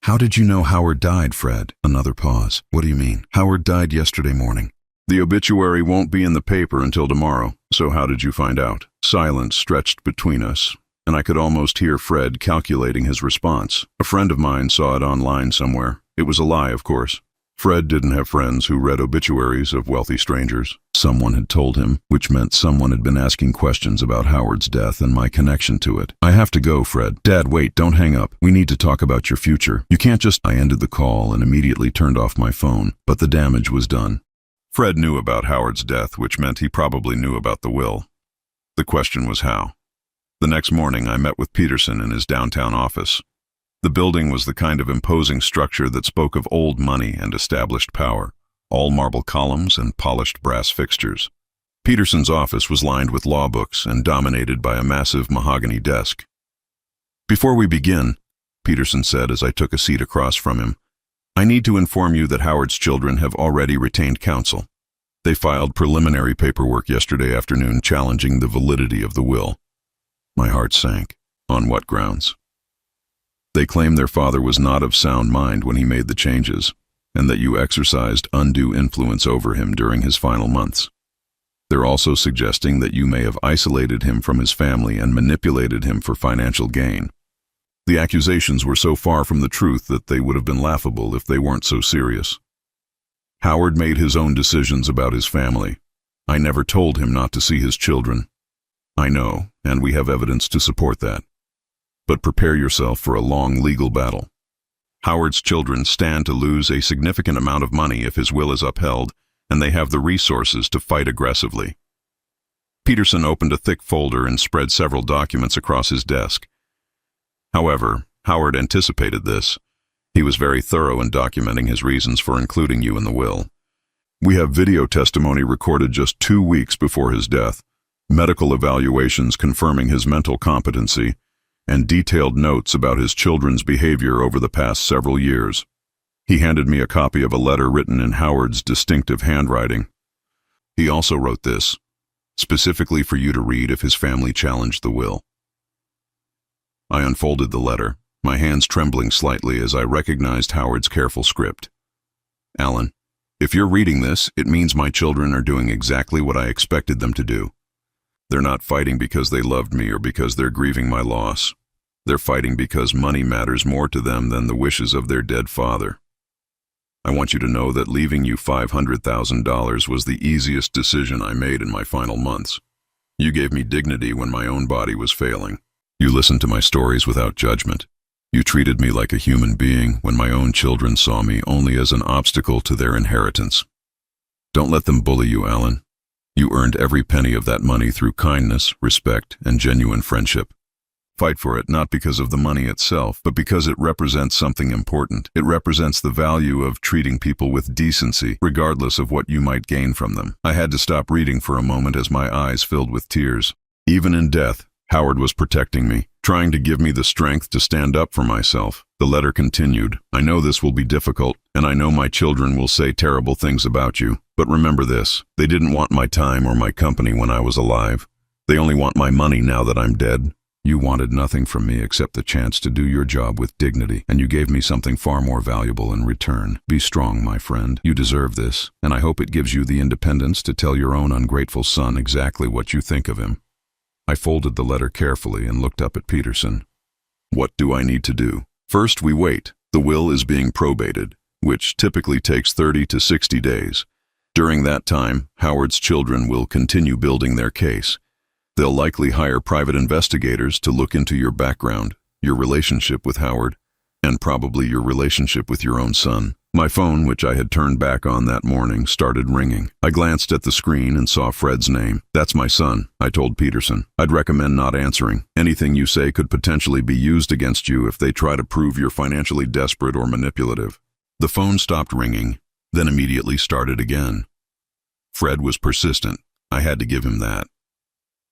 "How did you know Howard died, Fred?" Another pause. "What do you mean?" "Howard died yesterday morning." "The obituary won't be in the paper until tomorrow, so how did you find out?" Silence stretched between us, and I could almost hear Fred calculating his response. "A friend of mine saw it online somewhere. It was a lie, of course." Fred didn't have friends who read obituaries of wealthy strangers. Someone had told him, which meant someone had been asking questions about Howard's death and my connection to it. "I have to go, Fred." "Dad, wait, don't hang up. We need to talk about your future. You can't just—" I ended the call and immediately turned off my phone, but the damage was done. Fred knew about Howard's death, which meant he probably knew about the will. The question was how. The next morning, I met with Peterson in his downtown office. The building was the kind of imposing structure that spoke of old money and established power, all marble columns and polished brass fixtures. Peterson's office was lined with law books and dominated by a massive mahogany desk. "Before we begin," Peterson said as I took a seat across from him, "I need to inform you that Howard's children have already retained counsel. They filed preliminary paperwork yesterday afternoon challenging the validity of the will." My heart sank. "On what grounds?" "They claim their father was not of sound mind when he made the changes, and that you exercised undue influence over him during his final months. They're also suggesting that you may have isolated him from his family and manipulated him for financial gain. The accusations were so far from the truth that they would have been laughable if they weren't so serious. Howard made his own decisions about his family. I never told him not to see his children. I know, and we have evidence to support that. But prepare yourself for a long legal battle. Howard's children stand to lose a significant amount of money if his will is upheld, and they have the resources to fight aggressively." Peterson opened a thick folder and spread several documents across his desk. However, Howard anticipated this. He was very thorough in documenting his reasons for including you in the will. We have video testimony recorded just 2 weeks before his death, medical evaluations confirming his mental competency, and detailed notes about his children's behavior over the past several years. He handed me a copy of a letter written in Howard's distinctive handwriting. He also wrote this, specifically for you to read if his family challenged the will. I unfolded the letter, my hands trembling slightly as I recognized Howard's careful script. Alan, if you're reading this, it means my children are doing exactly what I expected them to do. They're not fighting because they loved me or because they're grieving my loss. They're fighting because money matters more to them than the wishes of their dead father. I want you to know that leaving you $500,000 was the easiest decision I made in my final months. You gave me dignity when my own body was failing. You listened to my stories without judgment. You treated me like a human being when my own children saw me only as an obstacle to their inheritance. Don't let them bully you, Alan. You earned every penny of that money through kindness, respect, and genuine friendship. Fight for it not because of the money itself, but because it represents something important. It represents the value of treating people with decency, regardless of what you might gain from them. I had to stop reading for a moment as my eyes filled with tears. Even in death, Howard was protecting me, trying to give me the strength to stand up for myself. The letter continued, I know this will be difficult, and I know my children will say terrible things about you, but remember this, they didn't want my time or my company when I was alive. They only want my money now that I'm dead. You wanted nothing from me except the chance to do your job with dignity, and you gave me something far more valuable in return. Be strong, my friend. You deserve this, and I hope it gives you the independence to tell your own ungrateful son exactly what you think of him. I folded the letter carefully and looked up at Peterson. What do I need to do? First, we wait. The will is being probated, which typically takes 30 to 60 days. During that time, Howard's children will continue building their case. They'll likely hire private investigators to look into your background, your relationship with Howard, and probably your relationship with your own son. My phone, which I had turned back on that morning, started ringing. I glanced at the screen and saw Fred's name. That's my son, I told Peterson. I'd recommend not answering. Anything you say could potentially be used against you if they try to prove you're financially desperate or manipulative. The phone stopped ringing, then immediately started again. Fred was persistent. I had to give him that.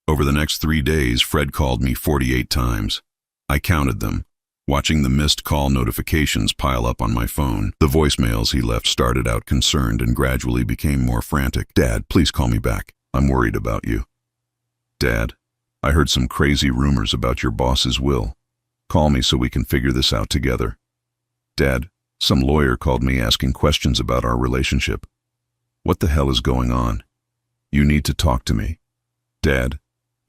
Over the next 3 days, Fred called me 48 times. I counted them, watching the missed call notifications pile up on my phone. The voicemails he left started out concerned and gradually became more frantic. Dad, please call me back. I'm worried about you. Dad, I heard some crazy rumors about your boss's will. Call me so we can figure this out together. Dad, some lawyer called me asking questions about our relationship. What the hell is going on? You need to talk to me. Dad,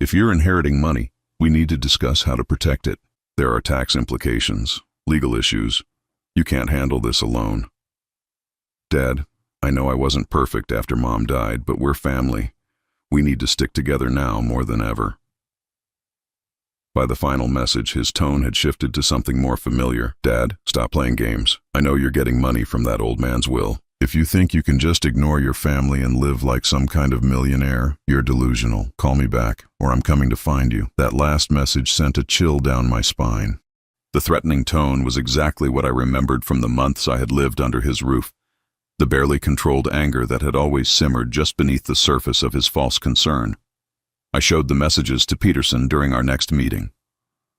if you're inheriting money, we need to discuss how to protect it. There are tax implications, legal issues. You can't handle this alone. Dad, I know I wasn't perfect after Mom died, but we're family. We need to stick together now more than ever. By the final message, his tone had shifted to something more familiar. Dad, stop playing games. I know you're getting money from that old man's will. If you think you can just ignore your family and live like some kind of millionaire, you're delusional. Call me back, or I'm coming to find you. That last message sent a chill down my spine. The threatening tone was exactly what I remembered from the months I had lived under his roof. The barely controlled anger that had always simmered just beneath the surface of his false concern. I showed the messages to Peterson during our next meeting.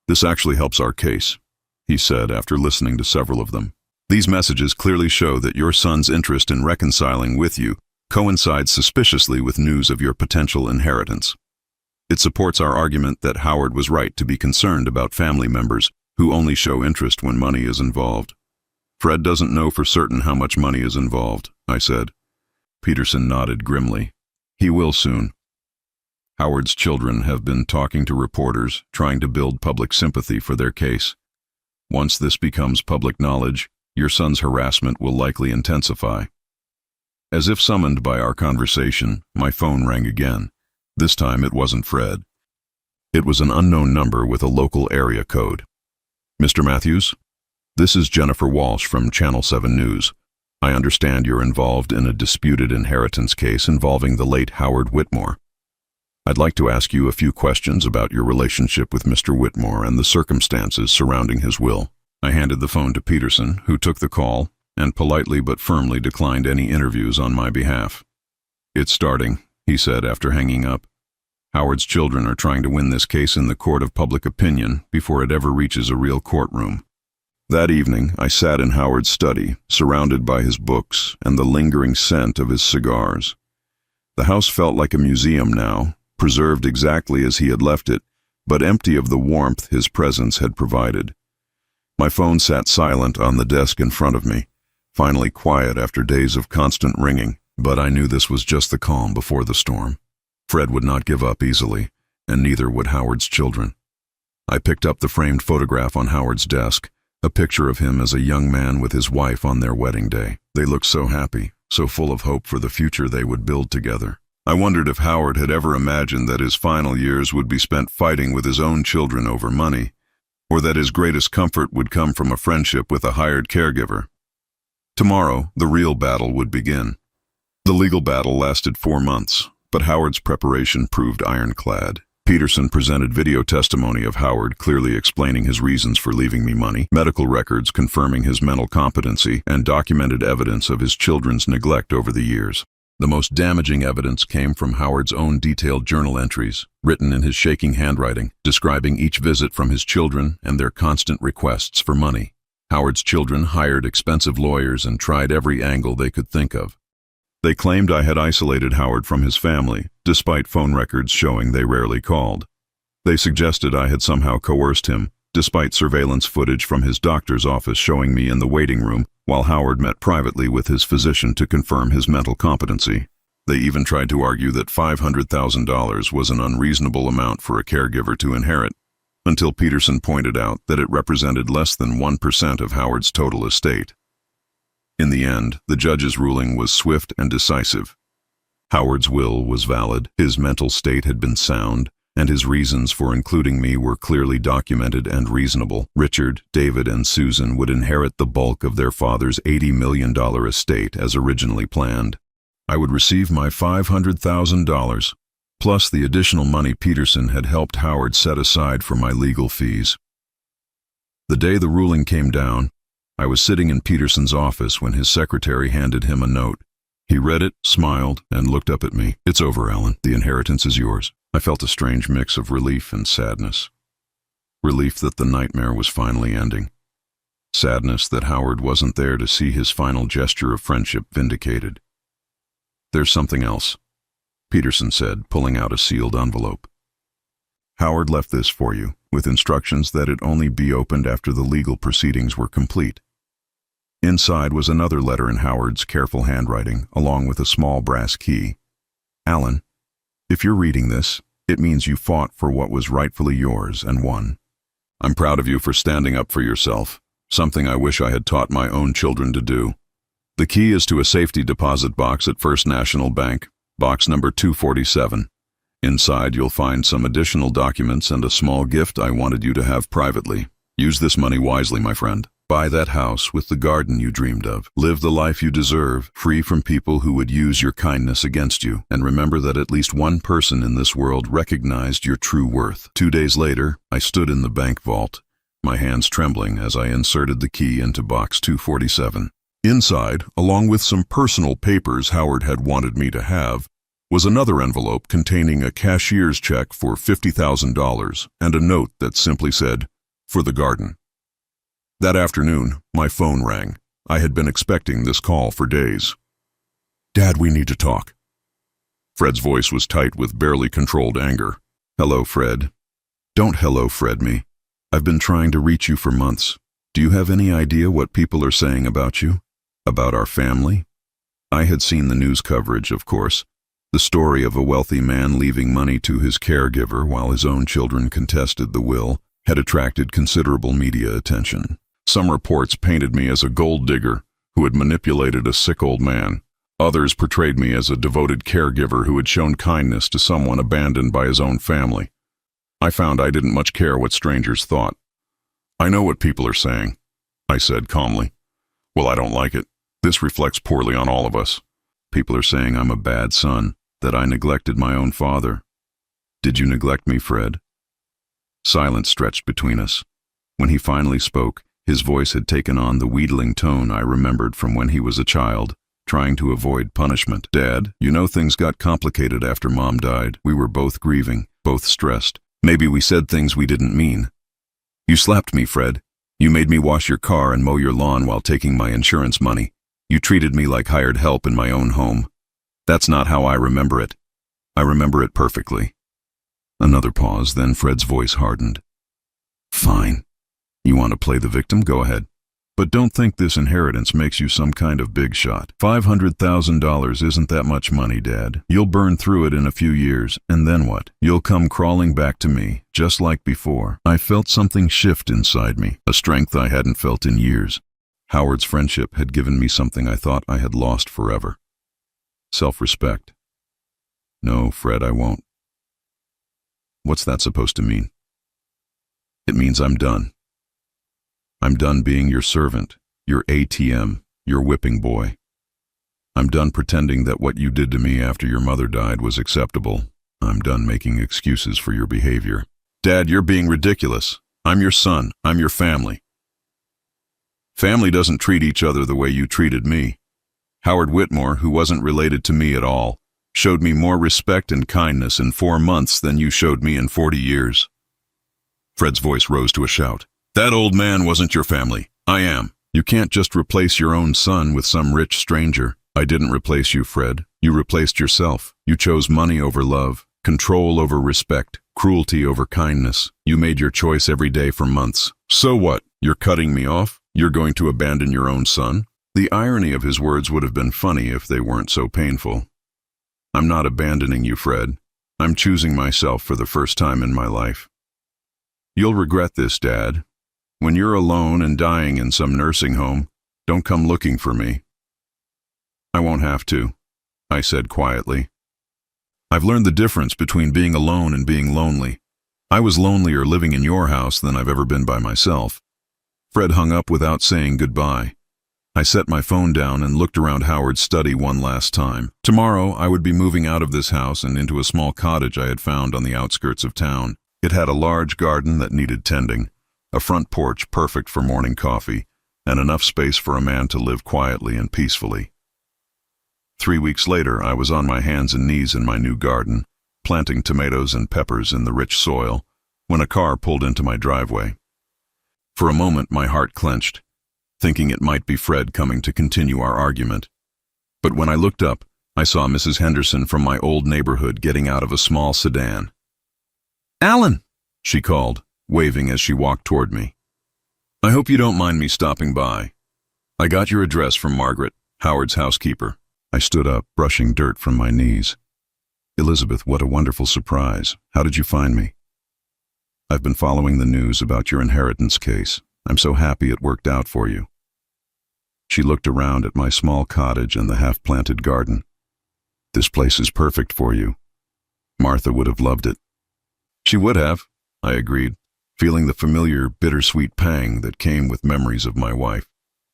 This actually helps our case, he said after listening to several of them. These messages clearly show that your son's interest in reconciling with you coincides suspiciously with news of your potential inheritance. It supports our argument that Howard was right to be concerned about family members who only show interest when money is involved. Fred doesn't know for certain how much money is involved, I said. Peterson nodded grimly. He will soon. Howard's children have been talking to reporters, trying to build public sympathy for their case. Once this becomes public knowledge, your son's harassment will likely intensify. As if summoned by our conversation, my phone rang again. This time it wasn't Fred. It was an unknown number with a local area code. Mr. Matthews? This is Jennifer Walsh from Channel 7 News. I understand you're involved in a disputed inheritance case involving the late Howard Whitmore. I'd like to ask you a few questions about your relationship with Mr. Whitmore and the circumstances surrounding his will. I handed the phone to Peterson, who took the call and politely but firmly declined any interviews on my behalf. "It's starting," he said after hanging up. "Howard's children are trying to win this case in the court of public opinion before it ever reaches a real courtroom." That evening, I sat in Howard's study, surrounded by his books and the lingering scent of his cigars. The house felt like a museum now, preserved exactly as he had left it, but empty of the warmth his presence had provided. My phone sat silent on the desk in front of me, finally quiet after days of constant ringing, but I knew this was just the calm before the storm. Fred would not give up easily, and neither would Howard's children. I picked up the framed photograph on Howard's desk, a picture of him as a young man with his wife on their wedding day. They looked so happy, so full of hope for the future they would build together. I wondered if Howard had ever imagined that his final years would be spent fighting with his own children over money, or that his greatest comfort would come from a friendship with a hired caregiver. Tomorrow, the real battle would begin. The legal battle lasted 4 months, but Howard's preparation proved ironclad. Peterson presented video testimony of Howard clearly explaining his reasons for leaving me money, medical records confirming his mental competency, and documented evidence of his children's neglect over the years. The most damaging evidence came from Howard's own detailed journal entries, written in his shaking handwriting, describing each visit from his children and their constant requests for money. Howard's children hired expensive lawyers and tried every angle they could think of. They claimed I had isolated Howard from his family, despite phone records showing they rarely called. They suggested I had somehow coerced him, despite surveillance footage from his doctor's office showing me in the waiting room while Howard met privately with his physician to confirm his mental competency. They even tried to argue that $500,000 was an unreasonable amount for a caregiver to inherit, until Peterson pointed out that it represented less than 1% of Howard's total estate. In the end, the judge's ruling was swift and decisive. Howard's will was valid, his mental state had been sound, and his reasons for including me were clearly documented and reasonable. Richard, David, and Susan would inherit the bulk of their father's $80 million estate as originally planned. I would receive my $500,000, plus the additional money Peterson had helped Howard set aside for my legal fees. The day the ruling came down, I was sitting in Peterson's office when his secretary handed him a note. He read it, smiled, and looked up at me. "It's over, Alan. The inheritance is yours." I felt a strange mix of relief and sadness. Relief that the nightmare was finally ending. Sadness that Howard wasn't there to see his final gesture of friendship vindicated. "There's something else," Peterson said, pulling out a sealed envelope. "Howard left this for you, with instructions that it only be opened after the legal proceedings were complete." Inside was another letter in Howard's careful handwriting, along with a small brass key. "Alan, if you're reading this, it means you fought for what was rightfully yours and won. I'm proud of you for standing up for yourself, something I wish I had taught my own children to do. The key is to a safety deposit box at First National Bank, box number 247. Inside you'll find some additional documents and a small gift I wanted you to have privately. Use this money wisely, my friend. Buy that house with the garden you dreamed of. Live the life you deserve, free from people who would use your kindness against you. And remember that at least one person in this world recognized your true worth." 2 days later, I stood in the bank vault, my hands trembling as I inserted the key into box 247. Inside, along with some personal papers Howard had wanted me to have, was another envelope containing a cashier's check for $50,000 and a note that simply said, "For the garden." That afternoon, my phone rang. I had been expecting this call for days. "Dad, we need to talk." Fred's voice was tight with barely controlled anger. "Hello, Fred." "Don't hello, Fred me. I've been trying to reach you for months. Do you have any idea what people are saying about you? About our family?" I had seen the news coverage, of course. The story of a wealthy man leaving money to his caregiver while his own children contested the will had attracted considerable media attention. Some reports painted me as a gold digger who had manipulated a sick old man. Others portrayed me as a devoted caregiver who had shown kindness to someone abandoned by his own family. I found I didn't much care what strangers thought. "I know what people are saying," I said calmly. "Well, I don't like it. This reflects poorly on all of us. People are saying I'm a bad son, that I neglected my own father. Did you neglect me, Fred?" Silence stretched between us. When he finally spoke, His voice had taken on the wheedling tone I remembered from when he was a child, trying to avoid punishment. "Dad, you know things got complicated after Mom died. We were both grieving, both stressed. Maybe we said things we didn't mean. You slapped me, Fred. You made me wash your car and mow your lawn while taking my insurance money. You treated me like hired help in my own home. That's not how I remember it. I remember it perfectly." Another pause, then Fred's voice hardened. "Fine. You want to play the victim? Go ahead. But don't think this inheritance makes you some kind of big shot. $500,000 isn't that much money, Dad. You'll burn through it in a few years, and then what? You'll come crawling back to me, just like before." I felt something shift inside me, a strength I hadn't felt in years. Howard's friendship had given me something I thought I had lost forever. Self-respect. "No, Fred, I won't." What's that supposed to mean? It means I'm done. I'm done being your servant, your ATM, your whipping boy. I'm done pretending that what you did to me after your mother died was acceptable. I'm done making excuses for your behavior. "Dad, you're being ridiculous. I'm your son. I'm your family. Family doesn't treat each other the way you treated me. Howard Whitmore, who wasn't related to me at all, showed me more respect and kindness in 4 months than you showed me in 40 years. Fred's voice rose to a shout. "That old man wasn't your family. I am. You can't just replace your own son with some rich stranger. I didn't replace you, Fred. You replaced yourself. You chose money over love, control over respect, cruelty over kindness. You made your choice every day for months. So what? You're cutting me off? You're going to abandon your own son?" The irony of his words would have been funny if they weren't so painful. "I'm not abandoning you, Fred. I'm choosing myself for the first time in my life. You'll regret this, Dad. When you're alone and dying in some nursing home, don't come looking for me." "I won't have to," I said quietly. "I've learned the difference between being alone and being lonely. I was lonelier living in your house than I've ever been by myself." Fred hung up without saying goodbye. I set my phone down and looked around Howard's study one last time. Tomorrow, I would be moving out of this house and into a small cottage I had found on the outskirts of town. It had a large garden that needed tending, a front porch perfect for morning coffee, and enough space for a man to live quietly and peacefully. 3 weeks later, I was on my hands and knees in my new garden, planting tomatoes and peppers in the rich soil, when a car pulled into my driveway. For a moment, my heart clenched, thinking it might be Fred coming to continue our argument. But when I looked up, I saw Mrs. Henderson from my old neighborhood getting out of a small sedan. "Alan," she called, waving as she walked toward me. "I hope you don't mind me stopping by. I got your address from Margaret, Howard's housekeeper." I stood up, brushing dirt from my knees. "Elizabeth, what a wonderful surprise. How did you find me?" "I've been following the news about your inheritance case. I'm so happy it worked out for you." She looked around at my small cottage and the half-planted garden. "This place is perfect for you. Martha would have loved it." "She would have," I agreed, feeling the familiar bittersweet pang that came with memories of my wife.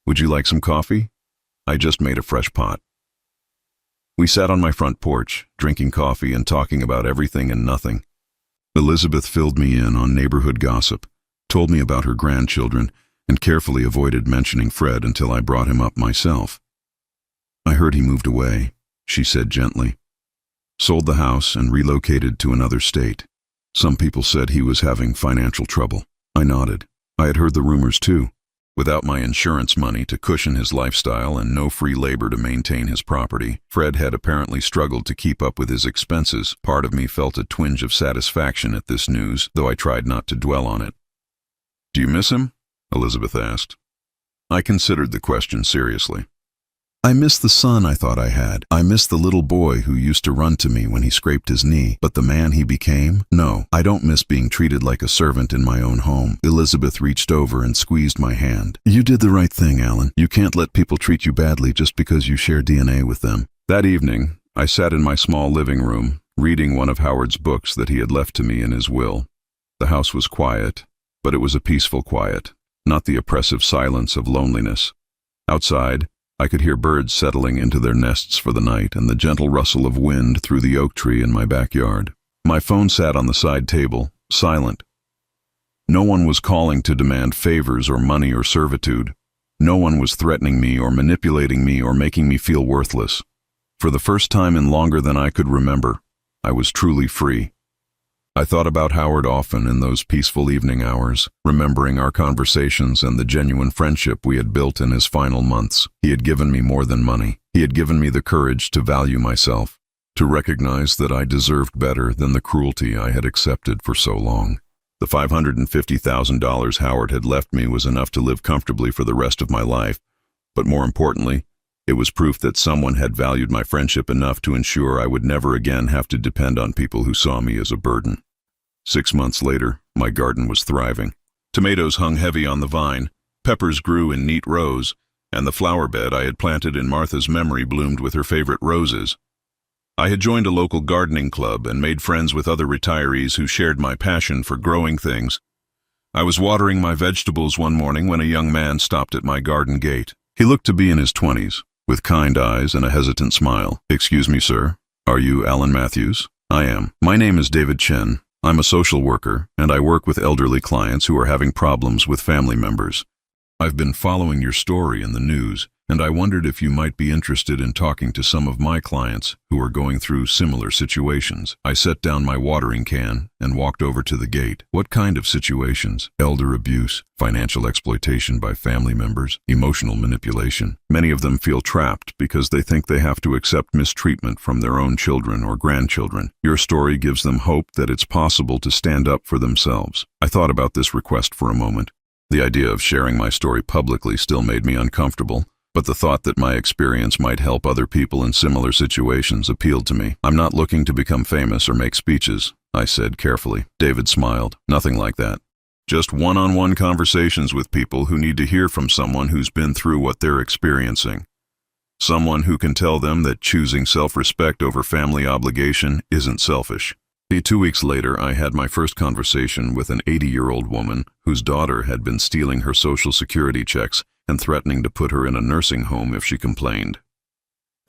"Would you like some coffee? I just made a fresh pot." We sat on my front porch, drinking coffee and talking about everything and nothing. Elizabeth filled me in on neighborhood gossip, told me about her grandchildren, and carefully avoided mentioning Fred until I brought him up myself. "I heard he moved away," she said gently. "Sold the house and relocated to another state. Some people said he was having financial trouble." I nodded. I had heard the rumors too. Without my insurance money to cushion his lifestyle and no free labor to maintain his property, Fred had apparently struggled to keep up with his expenses. Part of me felt a twinge of satisfaction at this news, though I tried not to dwell on it. "Do you miss him?" Elizabeth asked. I considered the question seriously. "I miss the son I thought I had. I miss the little boy who used to run to me when he scraped his knee. But the man he became? No, I don't miss being treated like a servant in my own home." Elizabeth reached over and squeezed my hand. "You did the right thing, Alan. You can't let people treat you badly just because you share DNA with them." That evening, I sat in my small living room, reading one of Howard's books that he had left to me in his will. The house was quiet, but it was a peaceful quiet, not the oppressive silence of loneliness. Outside, I could hear birds settling into their nests for the night and the gentle rustle of wind through the oak tree in my backyard. My phone sat on the side table, silent. No one was calling to demand favors or money or servitude. No one was threatening me or manipulating me or making me feel worthless. For the first time in longer than I could remember, I was truly free. I thought about Howard often in those peaceful evening hours, remembering our conversations and the genuine friendship we had built in his final months. He had given me more than money. He had given me the courage to value myself, to recognize that I deserved better than the cruelty I had accepted for so long. The $550,000 Howard had left me was enough to live comfortably for the rest of my life, but more importantly, it was proof that someone had valued my friendship enough to ensure I would never again have to depend on people who saw me as a burden. 6 months later, my garden was thriving. Tomatoes hung heavy on the vine, peppers grew in neat rows, and the flower bed I had planted in Martha's memory bloomed with her favorite roses. I had joined a local gardening club and made friends with other retirees who shared my passion for growing things. I was watering my vegetables one morning when a young man stopped at my garden gate. He looked to be in his 20s, with kind eyes and a hesitant smile. "Excuse me, sir. Are you Alan Matthews?" "I am. My name is David Chen. I'm a social worker, and I work with elderly clients who are having problems with family members. I've been following your story in the news, and I wondered if you might be interested in talking to some of my clients who are going through similar situations." I set down my watering can and walked over to the gate. "What kind of situations?" "Elder abuse, financial exploitation by family members, emotional manipulation. Many of them feel trapped because they think they have to accept mistreatment from their own children or grandchildren. Your story gives them hope that it's possible to stand up for themselves." I thought about this request for a moment. The idea of sharing my story publicly still made me uncomfortable, but the thought that my experience might help other people in similar situations appealed to me. "I'm not looking to become famous or make speeches," I said carefully. David smiled. "Nothing like that. Just one-on-one conversations with people who need to hear from someone who's been through what they're experiencing. Someone who can tell them that choosing self-respect over family obligation isn't selfish." 2 weeks later, I had my first conversation with an 80-year-old woman whose daughter had been stealing her Social Security checks and threatening to put her in a nursing home if she complained.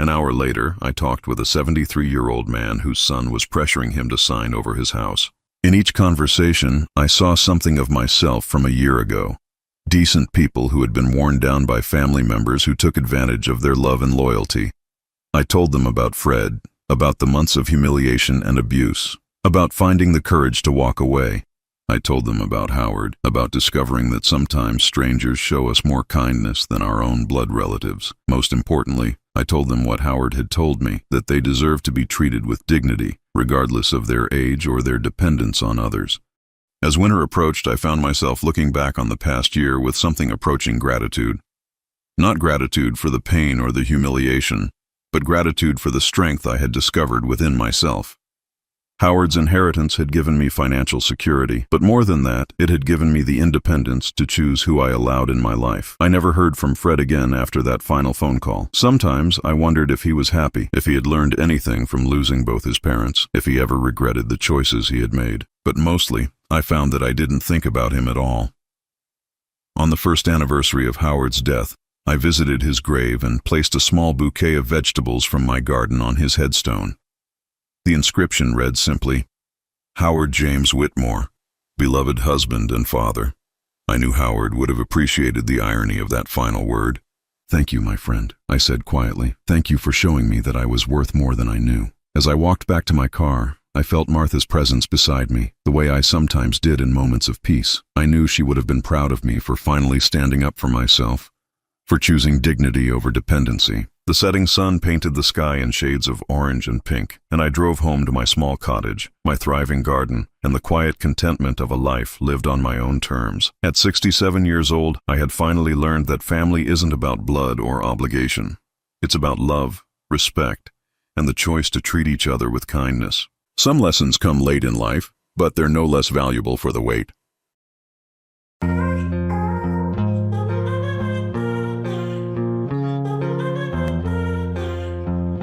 An hour later, I talked with a 73-year-old man whose son was pressuring him to sign over his house. In each conversation, I saw something of myself from a year ago. Decent people who had been worn down by family members who took advantage of their love and loyalty. I told them about Fred, about the months of humiliation and abuse, about finding the courage to walk away. I told them about Howard, about discovering that sometimes strangers show us more kindness than our own blood relatives. Most importantly, I told them what Howard had told me, that they deserve to be treated with dignity, regardless of their age or their dependence on others. As winter approached, I found myself looking back on the past year with something approaching gratitude. Not gratitude for the pain or the humiliation, but gratitude for the strength I had discovered within myself. Howard's inheritance had given me financial security, but more than that, it had given me the independence to choose who I allowed in my life. I never heard from Fred again after that final phone call. Sometimes I wondered if he was happy, if he had learned anything from losing both his parents, if he ever regretted the choices he had made. But mostly, I found that I didn't think about him at all. On the first anniversary of Howard's death, I visited his grave and placed a small bouquet of vegetables from my garden on his headstone. The inscription read simply, "Howard James Whitmore, beloved husband and father." I knew Howard would have appreciated the irony of that final word. "Thank you, my friend," I said quietly. "Thank you for showing me that I was worth more than I knew." As I walked back to my car, I felt Martha's presence beside me, the way I sometimes did in moments of peace. I knew she would have been proud of me for finally standing up for myself, for choosing dignity over dependency. The setting sun painted the sky in shades of orange and pink, and I drove home to my small cottage, my thriving garden, and the quiet contentment of a life lived on my own terms. At 67 years old, I had finally learned that family isn't about blood or obligation. It's about love, respect, and the choice to treat each other with kindness. Some lessons come late in life, but they're no less valuable for the wait.